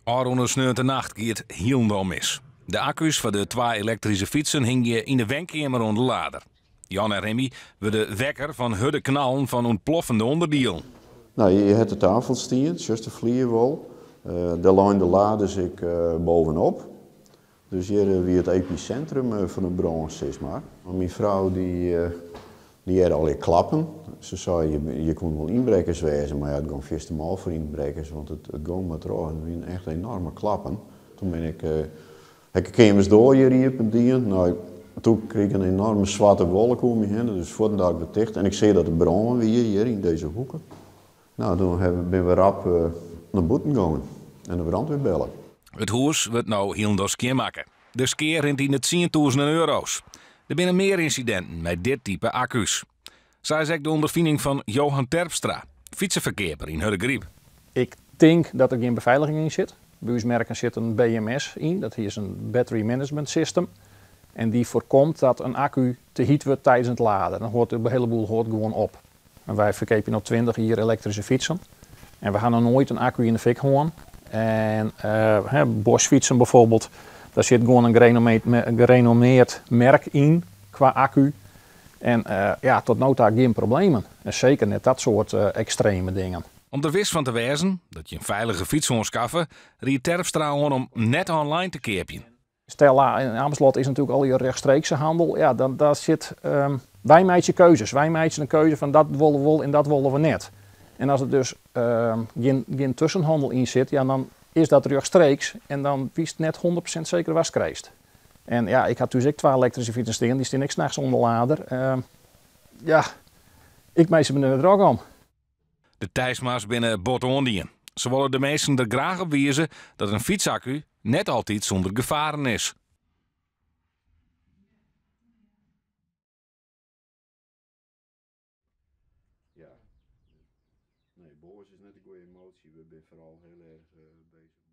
Rond de nacht gaat het helemaal mis. De accu's van de 2 elektrische fietsen hingen in de wenkamer onder de lader. Jan en Remy werden wekker van hudde knallen van ontploffende onderdelen. Nou, je hebt de tafel staan, zoals de vlierwol. Daar lijn de laders ik bovenop. Dus hier wie het epicentrum van de brand is maar. Mijn vrouw die had al klappen. Ze zei je kon wel inbrekers wezen, maar ja, het ging vast mal voor inbrekers, want het ging maar terug. Het waren echt enorme klappen. Toen ben ik kamers door hier en dien. Nou, toen kreeg ik een enorme zwarte wolk om me heen, dus voordat ik beticht. En ik zie dat de brand weer hier in deze hoeken. Nou, toen ben we rap naar boeten gegaan en de brandweer bellen. Het huis wordt nou heel door maken. De skeer rent in het 10.000 euro's. Er zijn meer incidenten met dit type accu's. Zij zegt de ondervinding van Johan Terpstra, fietsenverkeerder in Hudde-Griep. Ik denk dat er geen beveiliging in zit. Bij ons merken zit een BMS in, dat is een Battery Management System. En die voorkomt dat een accu te heet wordt tijdens het laden. Dan hoort een heleboel gewoon op. En wij verkopen nog 20 hier elektrische fietsen. En we gaan nog nooit een accu in de fik gooien. En Bosch-fietsen bijvoorbeeld, daar zit gewoon een gerenommeerd merk in qua accu. En tot nu toe geen problemen. En zeker net dat soort extreme dingen. Om er wist van te wezen dat je een veilige fiets kon schaffen, riep Terpstra aan om net online te kopen. Stel, in Amersloot is natuurlijk al je rechtstreekse handel. Ja, dan daar zit, wij maken keuzes. Wij maken een keuze van dat willen we en dat willen we net. En als er dus geen tussenhandel in zit, ja, dan is dat rechtstreeks. En dan wist net 100% zeker was krijgt. En ja, ik had dus ook 2 elektrische fietsen staan, die staan ik 's nachts onder lader. Ik mees me er ook om. De Thijsma's binnen botondien. Ze willen de meesten er graag op wijzen dat een fietsaccu net altijd zonder gevaren is. Ja, nee, boos is net een goede emotie. We zijn vooral heel erg bezig.